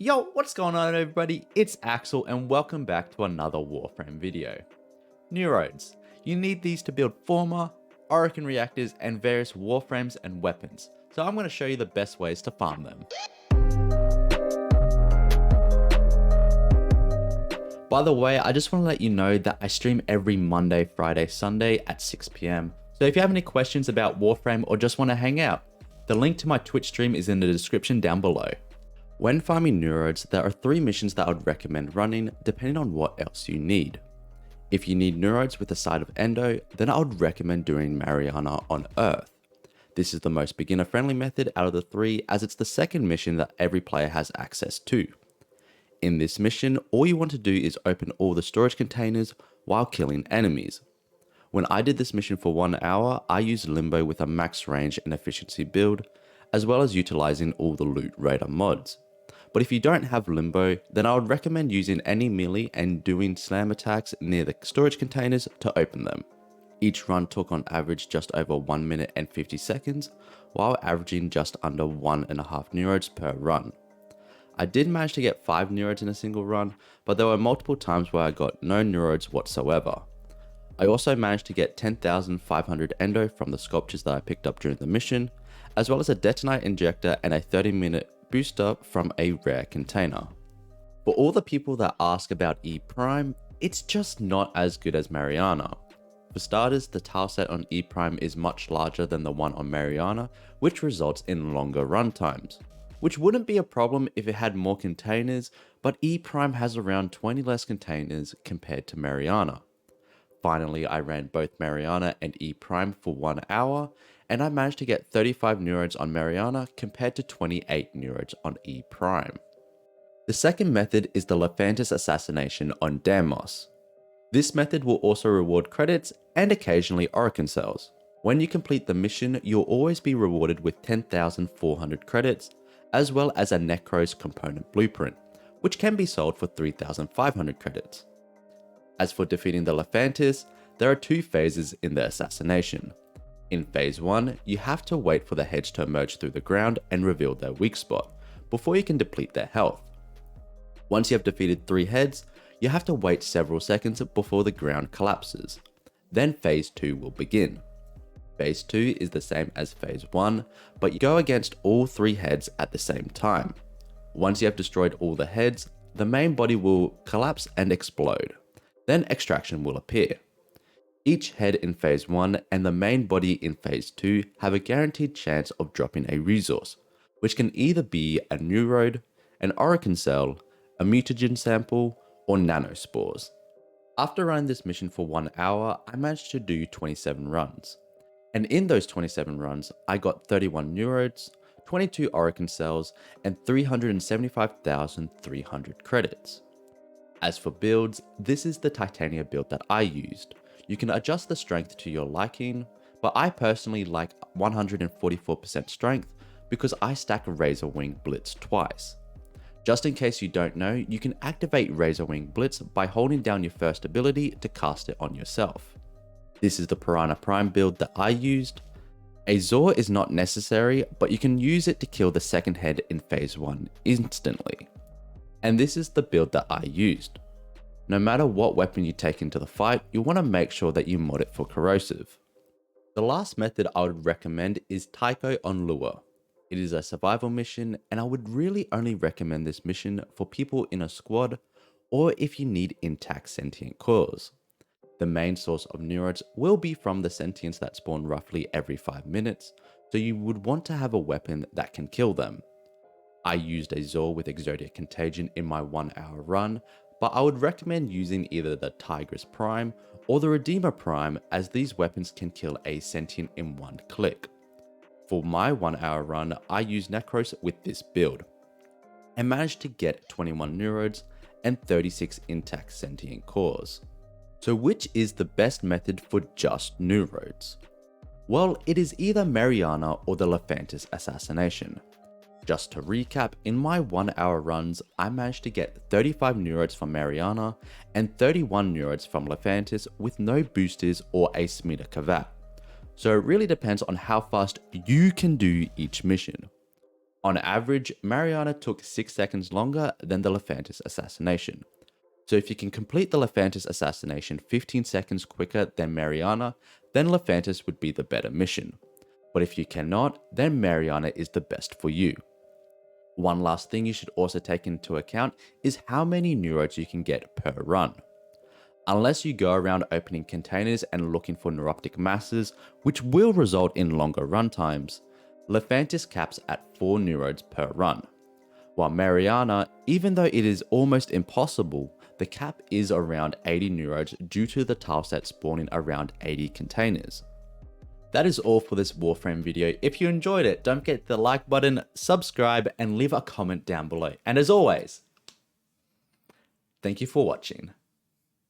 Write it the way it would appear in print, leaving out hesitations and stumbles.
Yo, what's going on everybody? It's Axel and welcome back to another Warframe video. Neurodes. You need these to build former, Orokin reactors and various Warframes and weapons, so I'm going to show you the best ways to farm them. By the way, I just want to let you know that I stream every Monday, Friday, Sunday at 6 PM, so if you have any questions about Warframe or just want to hang out, the link to my Twitch stream is in the description down below. When farming Neurodes, there are 3 missions that I would recommend running depending on what else you need. If you need Neurodes with a side of Endo, then I would recommend doing Mariana on Earth. This is the most beginner friendly method out of the 3 as it's the second mission that every player has access to. In this mission, all you want to do is open all the storage containers while killing enemies. When I did this mission for 1 hour, I used Limbo with a max range and efficiency build, as well as utilizing all the Loot Raider mods. But if you don't have Limbo, then I would recommend using any melee and doing slam attacks near the storage containers to open them. Each run took on average just over 1 minute and 50 seconds, while averaging just under 1.5 Neurodes per run. I did manage to get 5 Neurodes in a single run, but there were multiple times where I got no Neurodes whatsoever. I also managed to get 10,500 Endo from the sculptures that I picked up during the mission, as well as a detonite injector and a 30-minute booster from a rare container. For all the people that ask about E Prime, it's just not as good as Mariana. For starters, the tile set on E Prime is much larger than the one on Mariana, which results in longer run times. Which wouldn't be a problem if it had more containers, but E Prime has around 20 less containers compared to Mariana. Finally, I ran both Mariana and E Prime for 1 hour, and I managed to get 35 Neurodes on Mariana compared to 28 Neurodes on E Prime. The second method is the Lephantis Assassination on Damos. This method will also reward credits and occasionally Orokin cells. When you complete the mission, you'll always be rewarded with 10,400 credits, as well as a Necros component blueprint, which can be sold for 3,500 credits. As for defeating the Lephantis, there are 2 phases in the assassination. In phase 1, you have to wait for the heads to emerge through the ground and reveal their weak spot, before you can deplete their health. Once you have defeated 3 heads, you have to wait several seconds before the ground collapses. Then phase 2 will begin. Phase 2 is the same as phase 1, but you go against all 3 heads at the same time. Once you have destroyed all the heads, the main body will collapse and explode. Then extraction will appear. Each head in phase 1 and the main body in phase 2 have a guaranteed chance of dropping a resource, which can either be a Neurode, an Orokin cell, a mutagen sample, or nanospores. After running this mission for 1 hour, I managed to do 27 runs. And in those 27 runs, I got 31 Neurodes, 22 Orokin cells, and 375,300 credits. As for builds, this is the Titania build that I used. You can adjust the strength to your liking, but I personally like 144% strength because I stack Razor Wing Blitz twice. Just in case you don't know, you can activate Razor Wing Blitz by holding down your first ability to cast it on yourself. This is the Piranha Prime build that I used. Azor is not necessary, but you can use it to kill the second head in phase 1 instantly. And this is the build that I used. No matter what weapon you take into the fight, you want to make sure that you mod it for corrosive. The last method I would recommend is Tycho on Lure. It is a survival mission, and I would really only recommend this mission for people in a squad or if you need intact sentient cores. The main source of Neurodes will be from the sentients that spawn roughly every 5 minutes, so you would want to have a weapon that can kill them. I used a Zor with Exodia Contagion in my 1 hour run, but I would recommend using either the Tigress Prime or the Redeemer Prime as these weapons can kill a sentient in 1 click. For my 1 hour run, I used Necros with this build, and managed to get 21 Neurodes and 36 intact sentient cores. So which is the best method for just Neurodes? Well, it is either Mariana or the Lephantis Assassination. Just to recap, in my 1 hour runs, I managed to get 35 Neurodes from Mariana and 31 Neurodes from Lephantis with no boosters or a Smita Kavat. So it really depends on how fast you can do each mission. On average, Mariana took 6 seconds longer than the Lephantis assassination. So if you can complete the Lephantis assassination 15 seconds quicker than Mariana, then Lephantis would be the better mission. But if you cannot, then Mariana is the best for you. One last thing you should also take into account is how many Neurodes you can get per run. Unless you go around opening containers and looking for neuroptic masses, which will result in longer run times, Lephantis caps at 4 Neurodes per run. While Mariana, even though it is almost impossible, the cap is around 80 Neurodes due to the tileset spawning around 80 containers. That is all for this Warframe video. If you enjoyed it, don't forget the like button, subscribe, and leave a comment down below. And as always, thank you for watching.